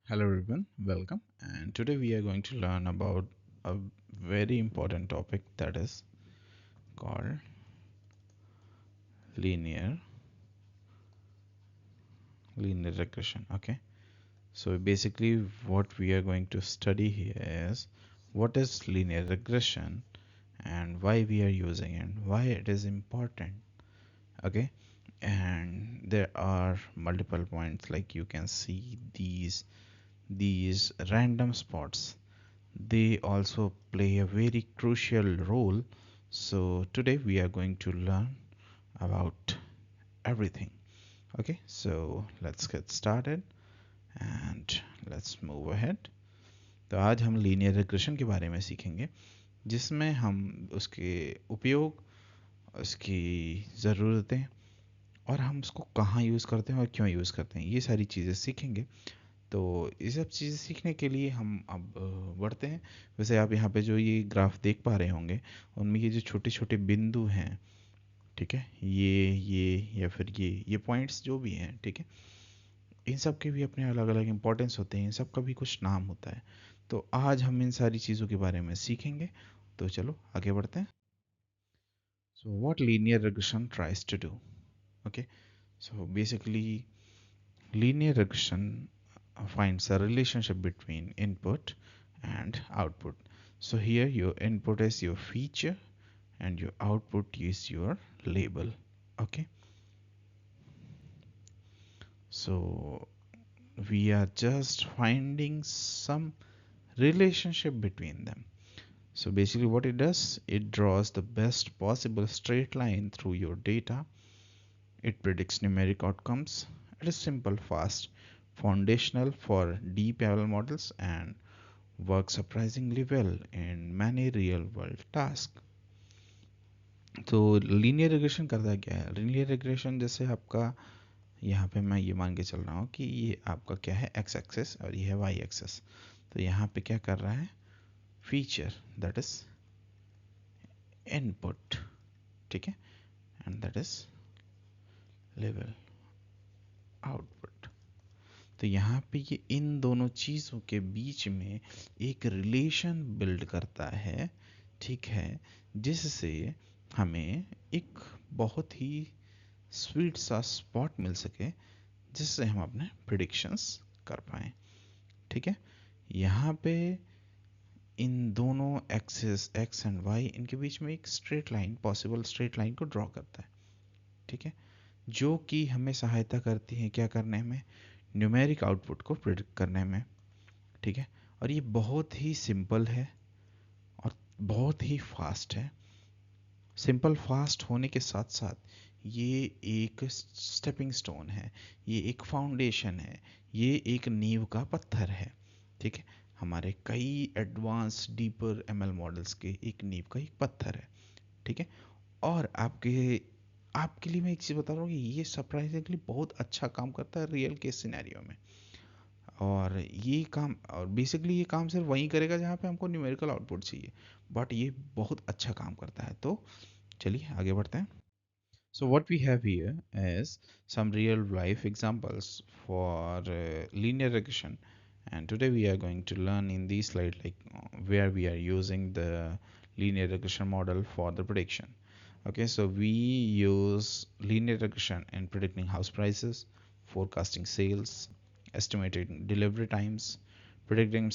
Hello everyone, welcome. And today we are going to learn about a very important topic that is called linear linear regression. Okay, so basically what we are going to study here is what is linear regression and why we are using it, why it is important. Okay, and there are multiple points, like you can see these random spots, they also play a very crucial role. So today we are going to learn about everything. Okay, so let's get started and let's move ahead. तो आज हम linear regression के बारे में सीखेंगे, जिसमें हम उसके उपयोग, उसकी ज़रूरतें और हम उसको कहाँ यूज़ करते हैं और क्यों यूज़ करते हैं, ये सारी चीज़ें सीखेंगे। तो ये सब चीज़ें सीखने के लिए हम अब बढ़ते हैं। वैसे आप यहाँ पे जो ये ग्राफ देख पा रहे होंगे, उनमें ये जो छोटे छोटे बिंदु हैं, ठीक है, ये या फिर ये पॉइंट्स जो भी हैं, ठीक है, इन सब के भी अपने अलग अलग इंपॉर्टेंस होते हैं, इन सब का भी कुछ नाम होता है। तो आज हम इन सारी चीज़ों के बारे में सीखेंगे। तो चलो आगे बढ़ते हैं। So what linear regression tries to do. Okay, so basically linear regression finds a relationship between input and output. So here your input is your feature and your output is your label. Okay, so we are just finding some relationship between them. So basically what it does, it draws the best possible straight line through your data. It predicts numeric outcomes. It is simple, fast, foundational for deep ML models, and work surprisingly well in many real world tasks. तो linear regression करता क्या है? Linear regression जैसे आपका यहाँ पे मैं ये मान के चल रहा हूँ कि ये आपका क्या है, एक्स एक्सेस और ये है वाई एक्सेस। तो यहाँ पे क्या कर रहा है, फीचर दैट इज इनपुट, ठीक है, and that is level output. तो यहाँ पे ये इन दोनों चीज़ों के बीच में एक रिलेशन बिल्ड करता है, ठीक है, जिससे हमें एक बहुत ही स्वीट सा स्पॉट मिल सके, जिससे हम अपने प्रिडिक्शंस कर पाएँ, ठीक है। यहाँ पे इन दोनों एक्सिस एक्स एंड वाई, इनके बीच में एक straight line, possible straight line को ड्रॉ करता है, ठीक है, जो कि हमें सहायता करती है क्या करने में, न्यूमेरिक आउटपुट को प्रिडिक्ट करने में, ठीक है। और ये बहुत ही सिंपल है और बहुत ही फास्ट है। सिंपल फास्ट होने के साथ साथ ये एक स्टेपिंग स्टोन है, ये एक फाउंडेशन है, ये एक नींव का पत्थर है, ठीक है, हमारे कई एडवांस डीपर एमएल मॉडल्स के एक नींव का एक पत्थर है, ठीक है। और आपके आपके लिए मैं एक चीज़ बता रहा हूँ कि ये सरप्राइजिंगली बहुत अच्छा काम करता है रियल केस सिनेरियो में। और ये काम, और बेसिकली ये काम सिर्फ वहीं करेगा जहाँ पे हमको न्यूमेरिकल आउटपुट चाहिए, बट ये बहुत अच्छा काम करता है। तो चलिए आगे बढ़ते हैं। So what we have here is some real life examples for linear regression, and today we are going to learn in this slide where we are using the linear regression model for the prediction. Okay, so we use linear regression in predicting house prices, forecasting sales, estimating delivery times, predicting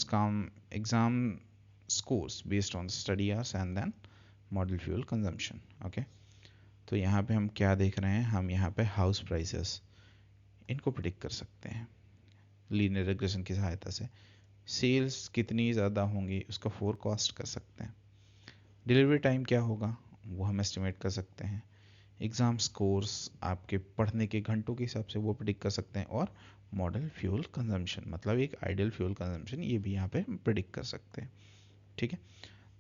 exam scores based on study hours, and then model fuel consumption. Okay, तो यहाँ पे हम क्या देख रहे हैं, हम यहाँ पे हाउस प्राइसेस इनको प्रिडिक्ट कर सकते हैं लीनियर रिग्रेशन की सहायता से। सेल्स कितनी ज़्यादा होंगी उसका फोरकास्ट कर सकते हैं। डिलीवरी टाइम क्या होगा वो हम एस्टिमेट कर सकते हैं। एग्ज़ाम स्कोर्स आपके पढ़ने के घंटों के हिसाब से वो प्रिडिक्ट कर सकते हैं। और मॉडल फ्यूल कंजम्पशन, मतलब एक आइडियल फ्यूल कंजम्पशन, ये भी यहाँ पे प्रिडिक्ट कर सकते हैं, ठीक है।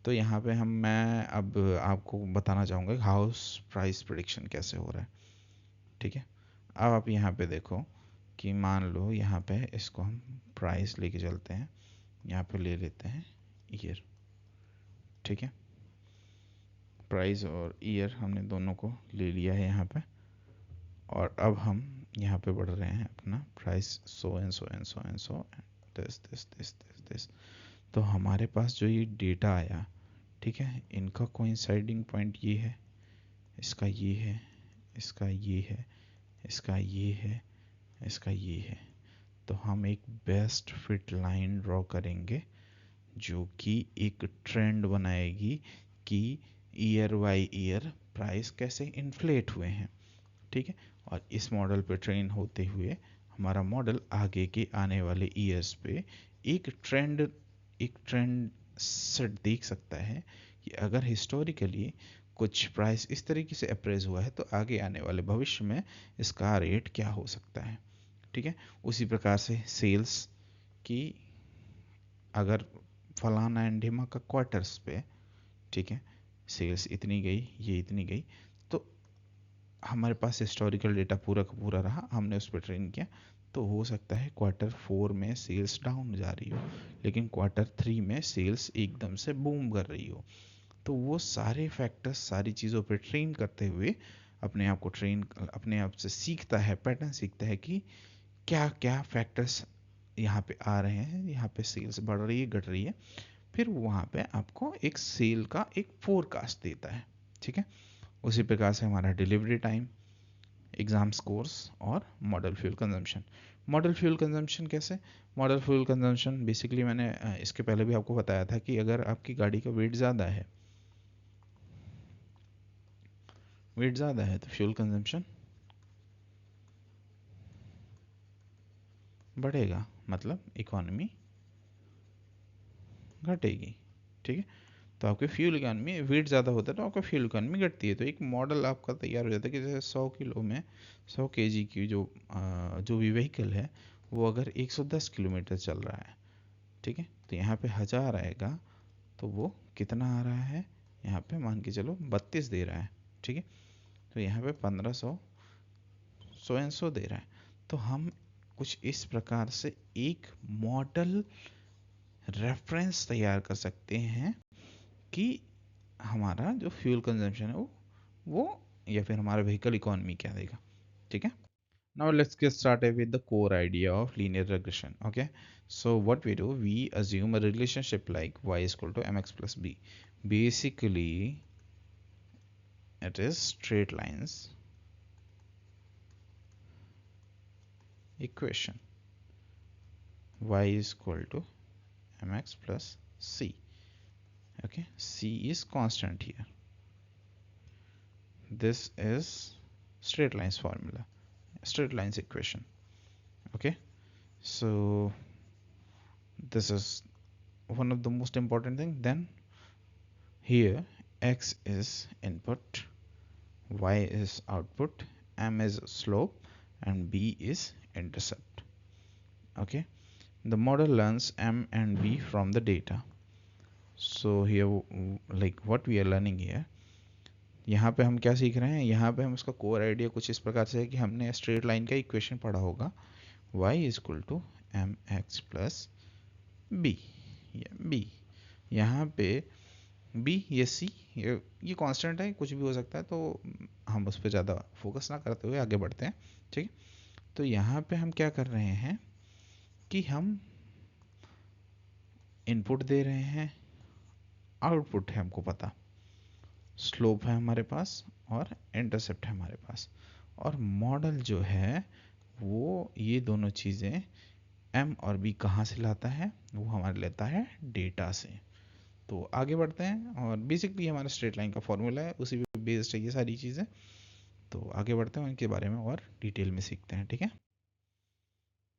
तो यहाँ पे मैं अब आपको बताना चाहूँगा हाउस प्राइस प्रिडिक्शन कैसे हो रहा है, ठीक है। अब आप यहाँ पे देखो कि मान लो यहाँ पे इसको हम प्राइस लेके चलते हैं, यहाँ पे ले लेते हैं ईयर, ठीक है। प्राइस और ईयर हमने दोनों को ले लिया है यहाँ पे। और अब हम यहाँ पे बढ़ रहे हैं अपना price so and so and so and so this. तो हमारे पास जो ये डेटा आया, ठीक है, इनका कोइंसाइडिंग पॉइंट ये है, इसका ये है, इसका ये है, इसका ये है, इसका ये है। तो हम एक बेस्ट फिट लाइन ड्रॉ करेंगे जो कि एक ट्रेंड बनाएगी कि ईयर बाय ईयर प्राइस कैसे इन्फ्लेट हुए हैं, ठीक है। और इस मॉडल पे ट्रेन होते हुए हमारा मॉडल आगे के आने वाले ईयर्स पे एक ट्रेंड सेट देख सकता है कि अगर हिस्टोरिकली कुछ प्राइस इस तरीके से अप्रेज हुआ है तो आगे आने वाले भविष्य में इसका रेट क्या हो सकता है, ठीक है। उसी प्रकार से सेल्स की, अगर फलाना एंड ढिमा का क्वार्टर्स पे, ठीक है, सेल्स इतनी गई, ये इतनी गई, तो हमारे पास हिस्टोरिकल डेटा पूरा का पूरा रहा, हमने उस पर ट्रेन किया, तो हो सकता है Q4 में सेल्स डाउन जा रही हो लेकिन Q3 में सेल्स एकदम से बूम कर रही हो। तो वो सारे फैक्टर्स, सारी चीज़ों पे ट्रेन करते हुए अपने आप से सीखता है, पैटर्न सीखता है कि क्या क्या फैक्टर्स यहाँ पे आ रहे हैं, यहाँ पे सेल्स बढ़ रही है, घट रही है, फिर वहाँ पे आपको एक सेल का एक फोरकास्ट देता है, ठीक है। उसी प्रकार से हमारा डिलीवरी टाइम, एग्ज़ाम स्कोर्स और model fuel consumption. Model fuel consumption कैसे? मॉडल फ्यूल कंजम्पशन बेसिकली मैंने इसके पहले भी आपको बताया था कि अगर आपकी गाड़ी का वेट ज़्यादा है, तो फ्यूल कंजम्पशन बढ़ेगा, मतलब इकोनॉमी घटेगी, ठीक है। तो आपके फ्यूल इकोनॉमी, वेट ज़्यादा होता है तो आपका फ्यूल इकोनॉमी घटती है। तो एक मॉडल आपका तैयार हो जाता है कि जैसे 100 किलो में 100 केजी की जो भी व्हीकल है वो अगर 110 किलोमीटर चल रहा है, ठीक है, तो यहाँ पे 1000 आएगा, तो वो कितना आ रहा है, यहाँ पे मान के चलो 32 दे रहा है, ठीक है। तो यहाँ पे 1500 100 दे रहा है। तो हम कुछ इस प्रकार से एक मॉडल रेफरेंस तैयार कर सकते हैं कि हमारा जो फ्यूल कंजम्पशन है वो या फिर हमारा व्हीकल इकोनॉमी क्या देगा, ठीक है। Now let's get started with the core idea of linear regression. Okay, so what we do, we assume a relationship like y is equal to mx plus b. Basically it is straight lines equation, y is equal to mx plus c. Okay, c is constant here. This is straight lines formula, straight lines equation. Okay, so this is one of the most important thing. Then here x is input, y is output, m is slope and b is intercept. Okay, the model learns m and b from the data. So here like what we are learning here, यहाँ पे हम क्या सीख रहे हैं, यहाँ पे हम उसका कोर आइडिया कुछ इस प्रकार से है कि हमने स्ट्रेट लाइन का इक्वेशन पढ़ा होगा, y is equal to m x plus b, b यहाँ पे बी ये सी ये कांस्टेंट है, कुछ भी हो सकता है, तो हम उस पर ज़्यादा फोकस ना करते हुए आगे बढ़ते हैं, ठीक है। तो यहाँ पे हम क्या कर रहे हैं कि हम इनपुट दे रहे हैं, आउटपुट है हमको पता, स्लोप है हमारे पास और इंटरसेप्ट है हमारे पास, और मॉडल जो है वो ये दोनों चीज़ें एम और बी कहाँ से लाता है, वो हमारे लेता है डेटा से। तो आगे बढ़ते हैं, और बेसिकली हमारा स्ट्रेट लाइन का फॉर्मूला है, उसी पे बेस्ड है ये सारी चीज़ें। तो आगे बढ़ते हैं, उनके बारे में और डिटेल में सीखते हैं, ठीक है।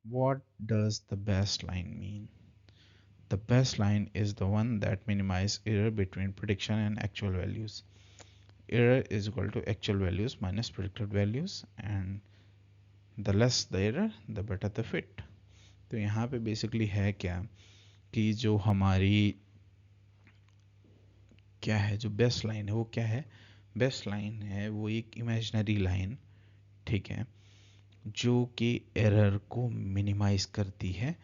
What does the best line mean? The best line is the one that minimizes error between prediction and actual values. Error is equal to actual values minus predicted values, and the less the error, the better the fit. तो यहाँ पे basically है क्या कि जो हमारी क्या है, जो बेस्ट लाइन है वो क्या है, बेस्ट लाइन है वो एक इमेजिनरी लाइन, ठीक है, जो कि एरर को मिनिमाइज करती है,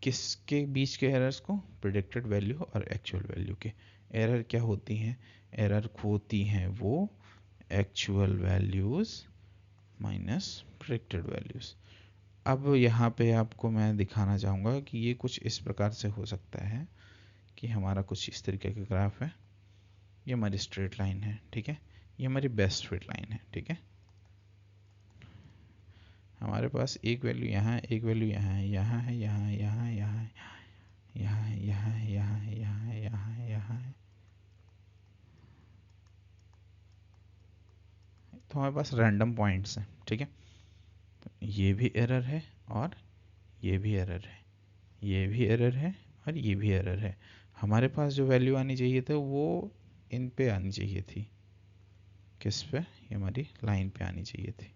किसके बीच के एरर्स को, प्रिडिक्टेड वैल्यू और एक्चुअल वैल्यू के। एरर क्या होती हैं, एरर होती हैं वो actual values minus predicted values. अब यहाँ पे आपको मैं दिखाना चाहूँगा कि ये कुछ इस प्रकार से हो सकता है कि हमारा कुछ इस तरीके का ग्राफ है, ये हमारी स्ट्रेट लाइन है, ठीक है, ये हमारी बेस्ट फिट लाइन है, ठीक है। हमारे पास एक वैल्यू यहाँ है, एक वैल्यू यहाँ है, यहाँ है, यहाँ है, यहाँ है, यहाँ है, यहाँ है, यहाँ है, यहाँ है, यहाँ है, यहाँ है, यहाँ है। तो हमारे पास रैंडम पॉइंट्स हैं, ठीक है। ये भी एरर है और ये भी एरर है, ये भी एरर है और ये भी एरर है। हमारे पास जो वैल्यू आनी चाहिए था वो इन पे आनी चाहिए थी, किस पे, ये हमारी लाइन पे आनी चाहिए थी,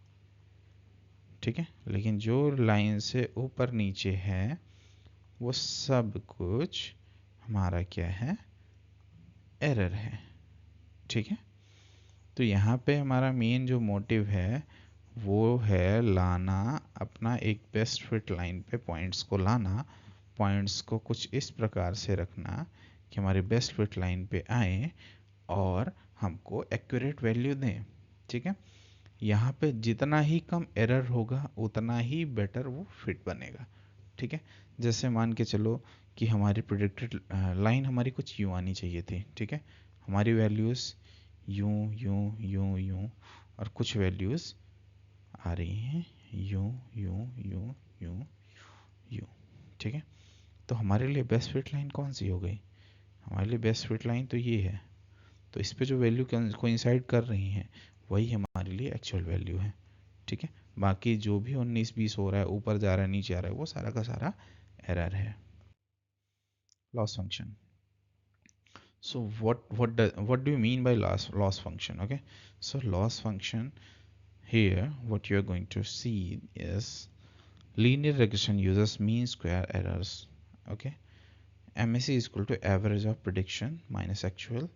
ठीक है। लेकिन जो लाइन से ऊपर नीचे है वो सब कुछ हमारा क्या है, एरर है, ठीक है। तो यहाँ पे हमारा मेन जो मोटिव है वो है लाना अपना एक बेस्ट फिट लाइन पे पॉइंट्स को लाना, पॉइंट्स को कुछ इस प्रकार से रखना कि हमारे बेस्ट फिट लाइन पे आए और हमको एक्यूरेट वैल्यू दें, ठीक है। यहाँ पे जितना ही कम एरर होगा उतना ही बेटर वो फिट बनेगा, ठीक है। जैसे मान के चलो कि हमारी प्रेडिक्टेड लाइन हमारी कुछ यूँ आनी चाहिए थी, ठीक है। हमारी वैल्यूज़ यूँ यूँ यूँ यूँ और कुछ वैल्यूज़ आ रही हैं यूँ यूँ यूँ यूँ यूँ, ठीक है। तो हमारे लिए बेस्ट फिट लाइन कौन सी हो गई, हमारे लिए बेस्ट फिट लाइन तो ये है। तो इस पे जो वैल्यू कोइंसाइड कर रही हैं वही हमारे लिए एक्चुअल वैल्यू है, ठीक है। बाकी जो भी 19-20 हो रहा है, ऊपर जा रहा है, नीचे आ रहा है, वो सारा का सारा एरर है। Loss function, so what do you mean by loss function? Okay, so loss function here, what you're going to see is linear regression uses mean square errors. Okay, MSE is equal to average of prediction minus actual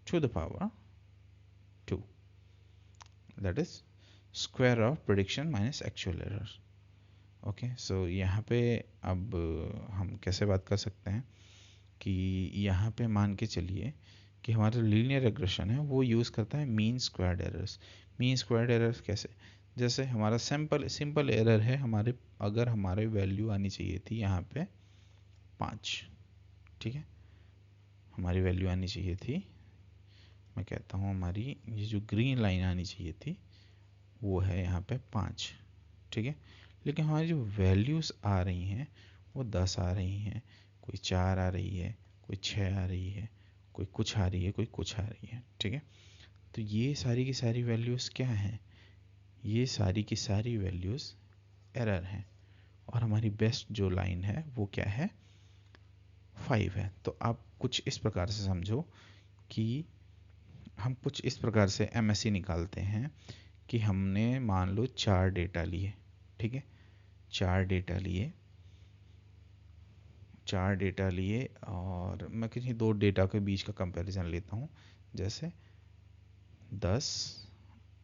to the power 2, that is square of prediction minus actual error. Okay, so यहाँ पे अब हम कैसे बात कर सकते हैं कि यहाँ पे मान के चलिए कि हमारा लीनियर रिग्रेशन है वो यूज़ करता है mean squared errors. Mean squared errors कैसे, जैसे हमारा सिंपल एरर है, हमारे अगर हमारे वैल्यू आनी चाहिए थी यहाँ पे 5, ठीक है, हमारी वैल्यू आनी चाहिए थी, मैं कहता हूँ हमारी ये जो ग्रीन लाइन आनी चाहिए थी वो है यहाँ पे 5, ठीक है। लेकिन हमारी जो वैल्यूज़ आ रही हैं वो 10 आ रही हैं, कोई 4 आ रही है, कोई 6 आ रही है, कोई कुछ आ रही है, कोई कुछ आ रही है, ठीक है। तो ये सारी की सारी वैल्यूज़ क्या हैं, ये सारी की सारी वैल्यूज़ एरर हैं और हमारी बेस्ट जो लाइन है वो क्या है, 5 है। तो आप कुछ इस प्रकार से समझो कि हम कुछ इस प्रकार से MSE निकालते हैं कि हमने मान लो 4 डेटा लिए, ठीक है, 4 डेटा लिए और मैं किसी 2 डेटा के बीच का कंपैरिजन लेता हूँ, जैसे 10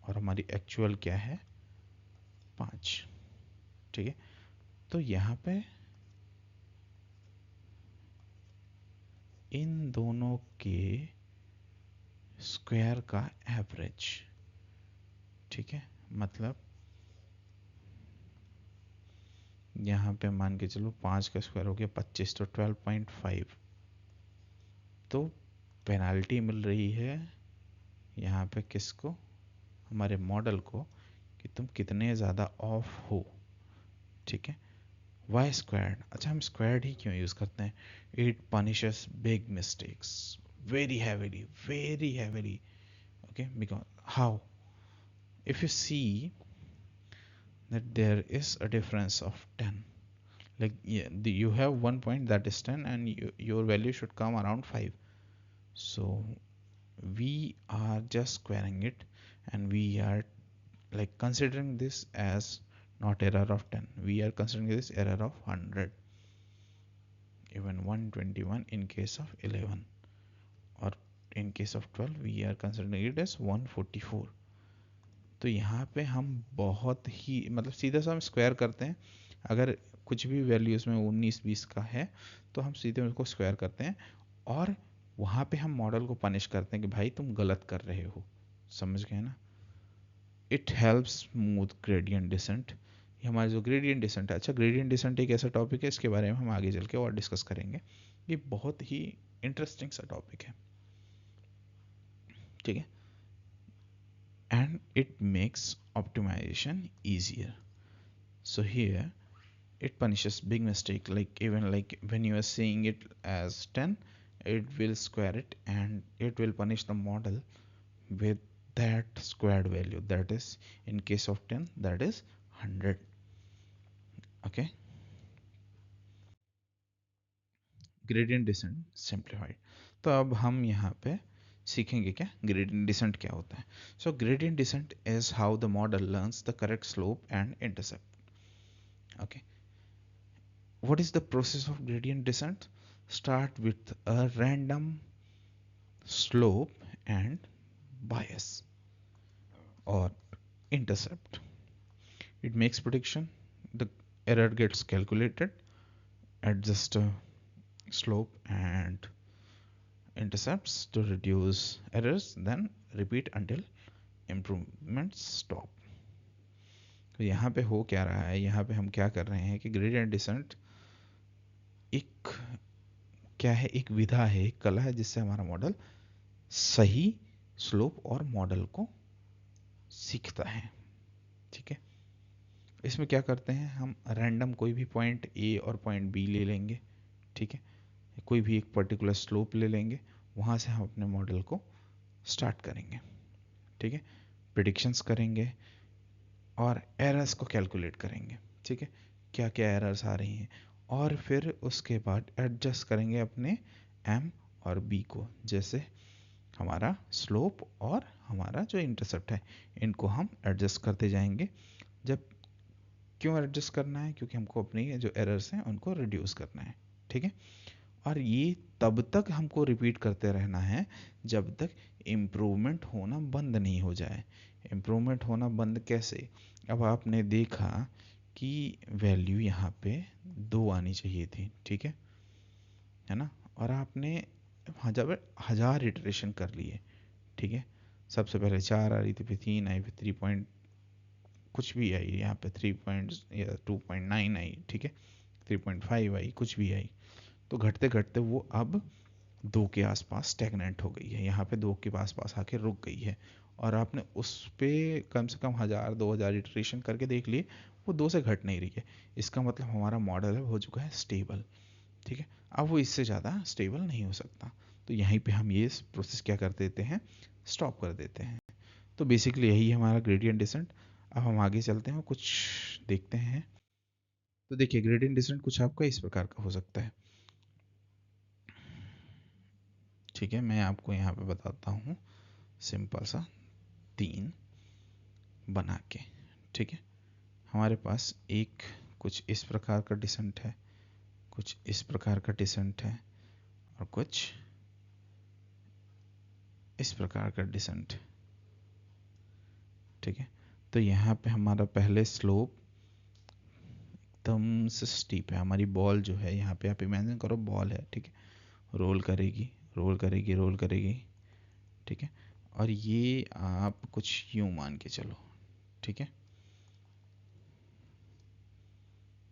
और हमारी एक्चुअल क्या है 5, ठीक है। तो यहाँ पे इन दोनों के स्क्वायर का एवरेज, ठीक है, मतलब यहाँ पे मान के चलो 5 का स्क्वायर हो गया 25, तो 12.5, तो पेनाल्टी मिल रही है यहाँ पे किसको, हमारे मॉडल को, कि तुम कितने ज़्यादा ऑफ हो, ठीक है। वाई स्क्वायर्ड, अच्छा हम स्क्वायर्ड ही क्यों यूज़ करते हैं, it punishes big mistakes very heavily, okay, because how, if you see that there is a difference of 10, like yeah, you have 1 point that is 10 and your value should come around 5, so we are just squaring it and we are like considering this as not error of 10, we are considering this error of 100, even 121 in case of 11, or in case of 12 we are considering it as 144। तो यहाँ पे हम बहुत ही मतलब सीधा सा हम square करते हैं, अगर कुछ भी वैल्यू इसमें 19-20 का है तो हम सीधे उसको स्क्वायर करते हैं और वहाँ पे हम मॉडल को पनिश करते हैं कि भाई तुम गलत कर रहे हो, समझ गए ना। It helps smooth gradient descent, ये हमारा जो ग्रेडियंट डिसेंट है। अच्छा, ग्रेडियंट डिसेंट एक ऐसा टॉपिक है, इसके बारे में हम आगे चल के और डिस्कस करेंगे। ये बहुत ही इंटरेस्टिंग सा टॉपिक है, ठीक है। And it makes optimisation easier. So here it punishes big mistake, like even like when you are seeing it as 10, it will square it and it will punish the model with that squared value, that is in case of 10 that is 100. Okay, gradient descent simplified. तो अब हम यहाँ पे सीखेंगे क्या gradient descent क्या होता है. So gradient descent is how the model learns the correct slope and intercept. Okay, what is the process of gradient descent? Start with a random slope and bias or intercept. It makes prediction, the error gets calculated, adjust slope and intercepts to reduce errors, then repeat until improvements stop. तो यहाँ पे हो क्या रहा है, यहाँ पे हम क्या कर रहे हैं कि ग्रेडियंट डिसेंट एक क्या है, एक विधा है, एक कला है जिससे हमारा मॉडल सही स्लोप और मॉडल को सीखता है, ठीक है। इसमें क्या करते हैं, हम रैंडम कोई भी पॉइंट ए और पॉइंट बी ले लेंगे, ठीक है। कोई भी एक पर्टिकुलर स्लोप ले लेंगे, वहाँ से हम अपने मॉडल को स्टार्ट करेंगे, ठीक है। प्रिडिक्शंस करेंगे और एरर्स को कैलकुलेट करेंगे, ठीक है, क्या क्या एरर्स आ रही हैं, और फिर उसके बाद एडजस्ट करेंगे अपने एम और बी को, जैसे हमारा स्लोप और हमारा जो इंटरसेप्ट है, इनको हम एडजस्ट करते जाएंगे। जब क्यों एडजस्ट करना है, क्योंकि हमको अपनी जो एरर्स हैं उनको रिड्यूस करना है, ठीक है। और ये तब तक हमको रिपीट करते रहना है जब तक इम्प्रूवमेंट होना बंद नहीं हो जाए। इम्प्रूवमेंट होना बंद कैसे, अब आपने देखा कि वैल्यू यहाँ पे 2 आनी चाहिए थी, ठीक है ना, और आपने जब 1000 इटरेशन कर लिए, ठीक है, सबसे पहले 4 आ रही थी, फिर 3 आई, फिर 3 पॉइंट कुछ भी आई, यहाँ पे 3 पॉइंट या 2.9 आई, ठीक है, 3.5 आई, कुछ भी आई, तो घटते घटते वो अब 2 के आसपास स्टैग्नेंट हो गई है, यहाँ पे 2 के आसपास आके रुक गई है, और आपने उस पर कम से कम 1000-2000 इटरेशन करके देख लिए, वो 2 से घट नहीं रही है। इसका मतलब हमारा मॉडल है हो चुका है स्टेबल, ठीक है। अब वो इससे ज़्यादा स्टेबल नहीं हो सकता, तो यहीं पे हम ये प्रोसेस क्या कर देते हैं, स्टॉप कर देते हैं। तो बेसिकली यही है हमारा ग्रेडियंट डिसेंट। अब हम आगे चलते हैं, कुछ देखते हैं। तो देखिए, ग्रेडियंट डिसेंट कुछ आपका इस प्रकार का हो सकता है, ठीक है। मैं आपको यहाँ पे बताता हूँ सिंपल सा 3 बना के, ठीक है। हमारे पास एक कुछ इस प्रकार का डिसेंट है, कुछ इस प्रकार का डिसेंट है, और कुछ इस प्रकार का डिसेंट, ठीक है। तो यहाँ पे हमारा पहले स्लोप एकदम से स्टीप है, हमारी बॉल जो है यहाँ पे आप इमेजिन करो बॉल है, ठीक है, रोल करेगी रोल करेगी रोल करेगी, ठीक है, और ये आप कुछ यूं मान के चलो, ठीक है,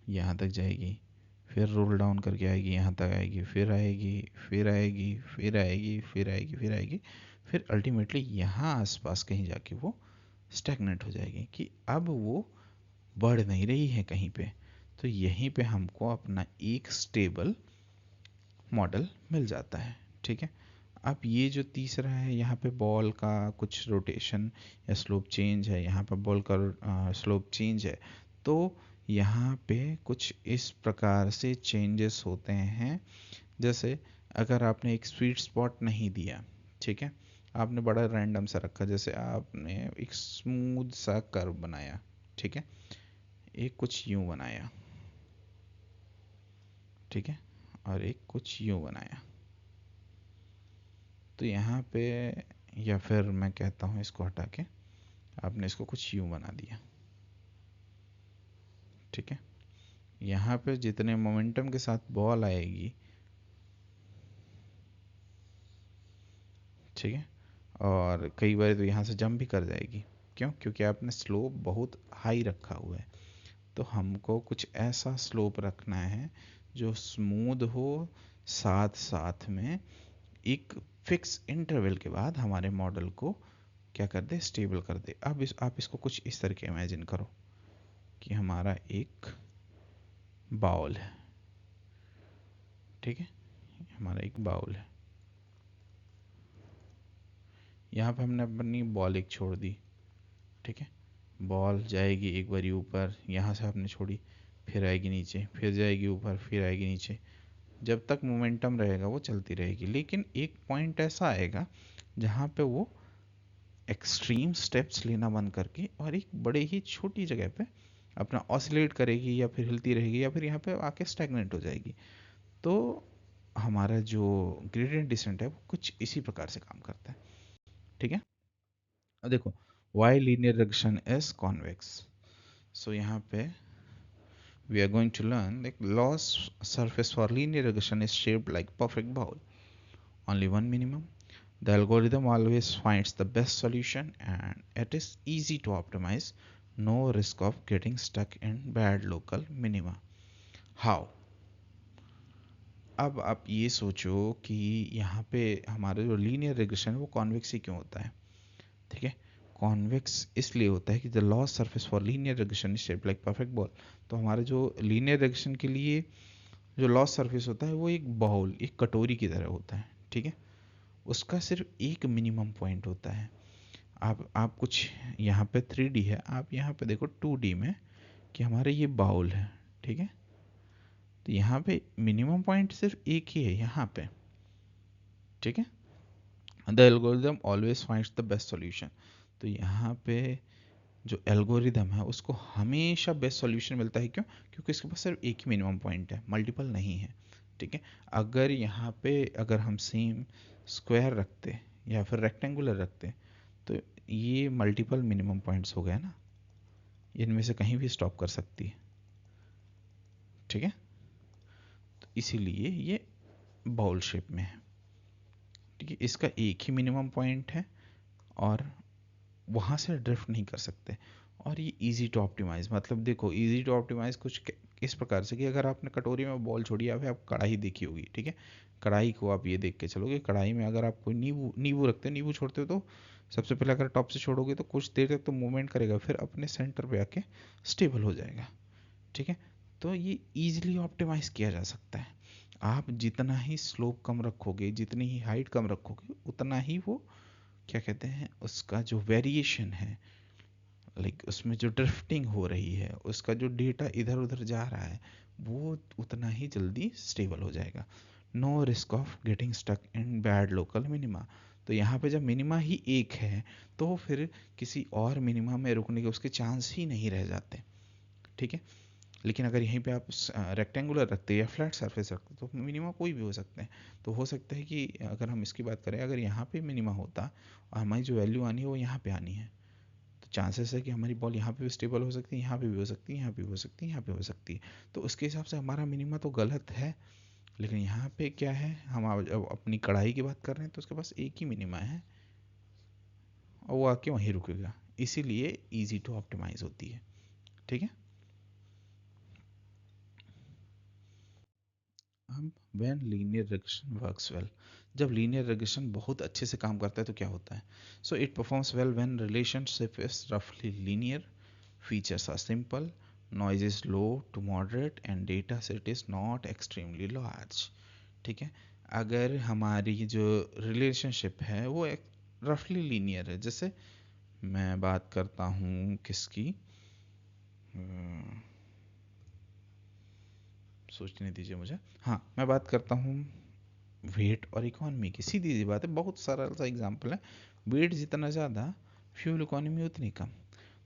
यहाँ तक जाएगी, फिर रोल डाउन करके आएगी, यहाँ तक आएगी, फिर आएगी, फिर आएगी, फिर आएगी, फिर आएगी, फिर आएगी, फिर अल्टीमेटली यहाँ आसपास कहीं जाके वो स्टैग्नेंट हो जाएगी कि अब वो बढ़ नहीं रही है कहीं पे। तो यहीं पे हमको अपना एक स्टेबल मॉडल मिल जाता है, ठीक है। अब ये जो तीसरा है, यहाँ पे बॉल का कुछ रोटेशन या स्लोप चेंज है, यहाँ पे बॉल का स्लोप चेंज है, तो यहाँ पे कुछ इस प्रकार से चेंजेस होते हैं। जैसे अगर आपने एक स्वीट स्पॉट नहीं दिया, ठीक है, आपने बड़ा रैंडम सा रखा, जैसे आपने एक स्मूथ सा कर्व बनाया, ठीक है, एक कुछ यूं बनाया, ठीक है, और एक कुछ यूं बनाया, तो यहाँ पे, या फिर मैं कहता हूँ इसको हटा के आपने इसको कुछ यूं बना दिया, ठीक है। यहाँ पे जितने मोमेंटम के साथ बॉल आएगी, ठीक है, और कई बार तो यहाँ से जंप भी कर जाएगी, क्यों, क्योंकि आपने स्लोप बहुत हाई रखा हुआ है। तो हमको कुछ ऐसा स्लोप रखना है जो स्मूथ हो, साथ साथ में एक फिक्स इंटरवल के बाद हमारे मॉडल को क्या कर दे, स्टेबल कर दे। अब आप इसको कुछ इस तरह के इमेजिन करो कि हमारा एक बाउल है, ठीक है, हमारा एक बाउल है, यहाँ पे हमने अपनी बॉल एक छोड़ दी, ठीक है, बॉल जाएगी एक बारी ऊपर, यहाँ से आपने छोड़ी, फिर आएगी नीचे, फिर जाएगी ऊपर, फिर आएगी नीचे, जब तक मोमेंटम रहेगा वो चलती रहेगी। लेकिन एक पॉइंट ऐसा आएगा जहाँ पे वो एक्सट्रीम स्टेप्स लेना बंद करके और एक बड़े ही छोटी जगह पे अपना ऑसिलेट करेगी, या फिर हिलती रहेगी, या फिर यहाँ पे आके स्टैग्नेंट हो जाएगी। तो हमारा जो ग्रेडियंट डिसेंट है वो कुछ इसी प्रकार से काम करता है, ठीक है। अब देखो, why linear regression is convex, so यहाँ पे we are going to learn like loss surface for linear regression is shaped like perfect bowl, only one minimum. The algorithm always finds the best solution and it is easy to optimize, no risk of getting stuck in bad local minima. How? अब आप ये सोचो कि यहाँ पे हमारा जो linear regression है वो कॉन्वेक्स ही क्यों होता है, ठीक है। कॉन्वेक्स इसलिए होता है कि the loss surface for linear regression is shaped like perfect ball. तो हमारे जो लीनियर रिग्रेशन के लिए जो लॉस सरफेस होता है वो एक बाउल, एक कटोरी की तरह होता है, ठीक है। उसका सिर्फ एक मिनिमम पॉइंट होता है। आप कुछ यहाँ पे 3D है, आप यहाँ पे देखो 2D में कि हमारे ये बाउल है, ठीक है। तो यहाँ पे मिनिमम पॉइंट सिर्फ एक ही है यहाँ पे, ठीक है। The algorithm always finds the best solution. तो यहाँ पे जो एल्गोरिदम है उसको हमेशा बेस्ट सॉल्यूशन मिलता है, क्यों? क्योंकि इसके पास सिर्फ एक ही मिनिमम पॉइंट है, मल्टीपल नहीं है, ठीक है। अगर यहाँ पे अगर हम सेम स्क्वायर रखते या फिर रेक्टेंगुलर रखते तो ये मल्टीपल मिनिमम पॉइंट्स हो गए ना, इनमें से कहीं भी स्टॉप कर सकती है, ठीक है। तो इसीलिए ये बाउल शेप में है, ठीक है। इसका एक ही मिनिमम पॉइंट है और वहाँ से ड्रिफ्ट नहीं कर सकते। और ये इजी टू ऑप्टिमाइज, मतलब देखो इजी टू ऑप्टिमाइज कुछ इस प्रकार से कि अगर आपने कटोरी में बॉल छोड़ी या फिर आप कढ़ाई देखी होगी, ठीक है। कढ़ाई को आप ये देख के चलोगे, कढ़ाई में अगर आप कोई नींबू नींबू रखते हो, नींबू छोड़ते हो, तो सबसे पहले अगर टॉप से छोड़ोगे तो कुछ देर तक तो मूवमेंट करेगा, फिर अपने सेंटर पे आके स्टेबल हो जाएगा, ठीक है। तो ये ईजिली ऑप्टिमाइज किया जा सकता है। आप जितना ही स्लोप कम रखोगे, जितनी ही हाइट कम रखोगे, उतना ही वो क्या कहते हैं, उसका जो वेरिएशन है, लाइक उसमें जो ड्रिफ्टिंग हो रही है, उसका जो डेटा इधर उधर जा रहा है, वो उतना ही जल्दी स्टेबल हो जाएगा। No risk of getting stuck in bad local minima. तो यहाँ पे जब मिनिमा ही एक है तो फिर किसी और मिनिमा में रुकने के उसके चांस ही नहीं रह जाते, ठीक है। लेकिन अगर यहीं पे आप रेक्टेंगुलर रखते हैं या फ्लैट सरफेस रखते तो मिनिमा कोई भी हो सकते हैं। तो हो सकता है कि अगर हम इसकी बात करें, अगर यहाँ पे मिनिमा होता और हमारी जो वैल्यू आनी है वो यहाँ पे आनी है, तो चांसेस है कि हमारी बॉल यहाँ पे भी स्टेबल हो सकती है, यहाँ पे भी हो सकती है, यहाँ पे भी हो सकती है, यहाँ पे हो सकती है। तो उसके हिसाब से हमारा मिनिमा तो गलत है। लेकिन यहाँ पे क्या है, हम जब अपनी कढ़ाई की बात कर रहे हैं तो उसके पास एक ही मिनिमा है और वो आके वहीं रुकेगा, इसीलिए ईजी टू ऑप्टिमाइज होती है, ठीक है। अब when linear regression works well, जब लीनियर रिग्रेशन बहुत अच्छे से काम करता है तो क्या होता है? So it performs well when relationship is रफली linear, features are simple, noise is low to moderate and data set is not extremely large, ठीक है। अगर हमारी जो रिलेशनशिप है वो एक रफली लीनियर है, जैसे मैं बात करता हूँ किसकी, सोचने दीजिए मुझे, हाँ मैं बात करता हूँ वेट और इकोनॉमी की, सीधी सी बात है, बहुत सारा सा एग्जांपल है। वेट जितना ज़्यादा, फ्यूल इकोनॉमी उतनी कम।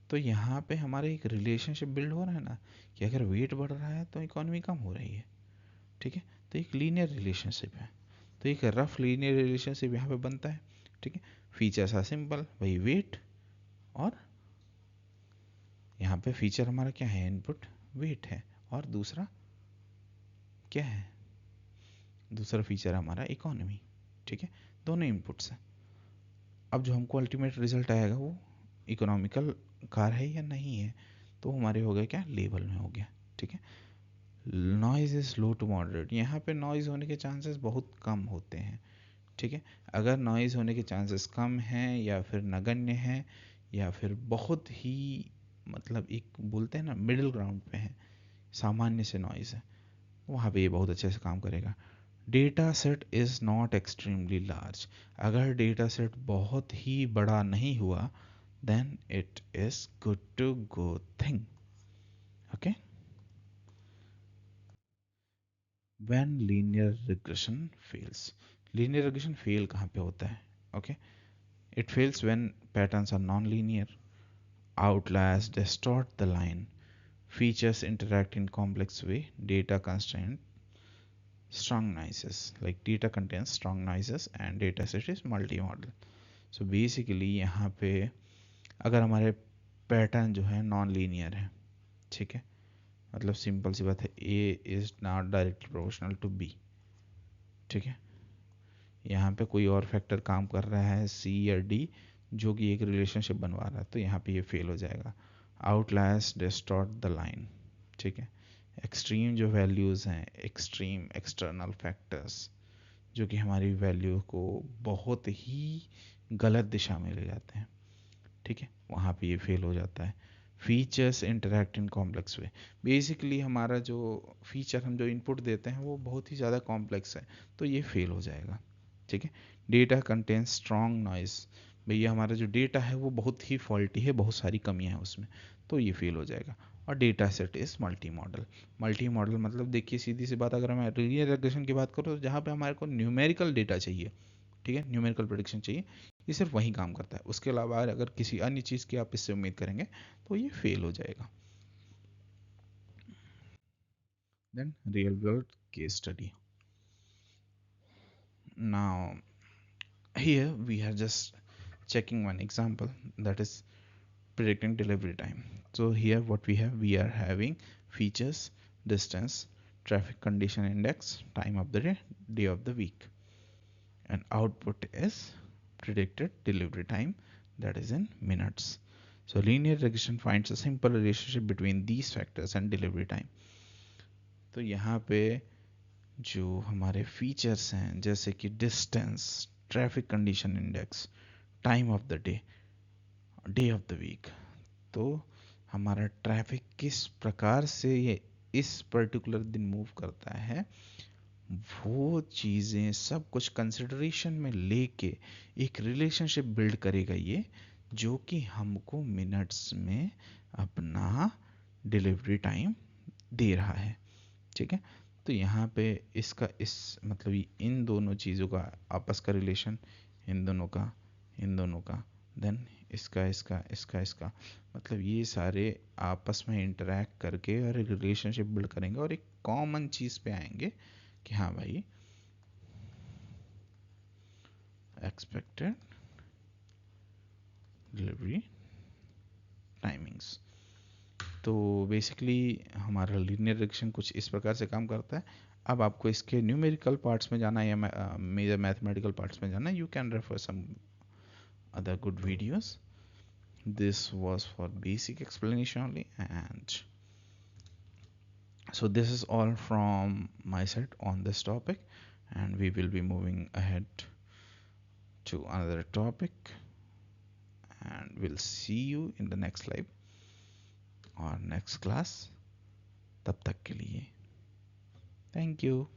तो यहाँ पे हमारे एक रिलेशनशिप बिल्ड हो रहा है ना, कि अगर वेट बढ़ रहा है तो इकोनॉमी कम हो रही है, ठीक है। तो एक लीनियर रिलेशनशिप है, तो एक रफ लीनियर रिलेशनशिप यहाँ पे बनता है, ठीक है। फीचर्स आर सिंपल, वही वेट, और यहाँ पे फीचर हमारा क्या है, इनपुट वेट है, और दूसरा क्या है, दूसरा फीचर हमारा इकोनॉमी, ठीक है। दोनों इनपुट्स हैं। अब जो हमको अल्टीमेट रिजल्ट आएगा वो इकोनॉमिकल कार है या नहीं है, तो हमारे हो गया क्या, लेवल में हो गया। ठीक है, noise is low to moderate, यहाँ पे नॉइज होने के चांसेस बहुत कम होते हैं। ठीक है, अगर नॉइज होने के चांसेस कम हैं या फिर नगण्य हैं या फिर बहुत ही मतलब एक बोलते हैं ना मिडिल ग्राउंड पे है, सामान्य से नॉइज है, वहाँ पे ये बहुत अच्छे से काम करेगा। Data set is not extremely large, अगर डेटा सेट बहुत ही बड़ा नहीं हुआ then it is good to go thing. Okay, when linear regression fails, linear regression fail कहाँ पे होता है? Okay, it fails when patterns are non-linear, outliers distort the line, features interact in complex way, data constraint strong noises, like data contains strong noises and data set is multi-model. So basically यहाँ पे अगर हमारे pattern जो है non linear है, ठीक है, मतलब सिंपल सी बात है, a is not directly proportional to b. ठीक है, यहाँ पे कोई और फैक्टर काम कर रहा है सी या डी जो कि एक रिलेशनशिप बनवा रहा है, तो यहाँ पे ये फेल हो जाएगा। Outliers distort the line. ठीक है, एक्सट्रीम जो वैल्यूज़ हैं, एक्सट्रीम एक्सटर्नल फैक्टर्स जो कि हमारी वैल्यू को बहुत ही गलत दिशा में ले जाते हैं, ठीक है, वहाँ पे ये फेल हो जाता है। Features interact in complex way, basically हमारा जो फीचर हम जो इनपुट देते हैं वो बहुत ही ज़्यादा कॉम्प्लेक्स है, तो ये फेल हो जाएगा। ठीक है, डेटा कंटेंस स्ट्रॉन्ग नॉइज, भैया हमारा जो डेटा है वो बहुत ही फॉल्टी है, बहुत सारी कमियां हैं उसमें, तो ये फेल हो जाएगा। और data set is multi modal, multi modal मतलब देखिए सीधी सी बात, अगर मैं लीनियर रिग्रेशन की बात करूँ तो जहाँ पे हमारे को न्यूमेरिकल डेटा चाहिए, ठीक है, न्यूमेरिकल प्रेडिक्शन चाहिए, ये सिर्फ वही काम करता है। उसके अलावा अगर किसी अन्य चीज़ की आप इससे उम्मीद करेंगे तो ये फेल हो जाएगा। Then real world case study, now here we are just checking one example, that is predicting delivery time. So here what we have, we are having features, distance, traffic condition index, time of the day, day of the week, and output is predicted delivery time, that is in minutes. So linear regression finds a simple relationship between these factors and delivery time. तो यहाँ पे जो हमारे features हैं जैसे कि distance, traffic condition index, time of the day, day of the week, तो हमारा ट्रैफिक किस प्रकार से ये इस पर्टिकुलर दिन मूव करता है, वो चीज़ें सब कुछ कंसिडरेशन में लेके एक रिलेशनशिप बिल्ड करेगा ये, जो कि हमको मिनट्स में अपना डिलीवरी टाइम दे रहा है। ठीक है, तो यहाँ पे इसका इस मतलब इन दोनों चीज़ों का आपस का रिलेशन, इन दोनों का देन इसका मतलब ये सारे आपस में इंटरेक्ट करके और एक रिलेशनशिप बिल्ड करेंगे और एक कॉमन चीज़ पे आएंगे कि हाँ भाई एक्सपेक्टेड डिलीवरी टाइमिंग्स। तो बेसिकली हमारा लीनियर रिग्रेशन कुछ इस प्रकार से काम करता है। अब आपको इसके न्यूमेरिकल पार्ट्स में जाना है या मेजर मैथमेटिकल पार्ट्स में जाना है, you can refer some other good videos. This was for basic explanation only, and so this is all from my side on this topic, and we will be moving ahead to another topic, and we'll see you in the next live or next class. तब तक के लिए thank you.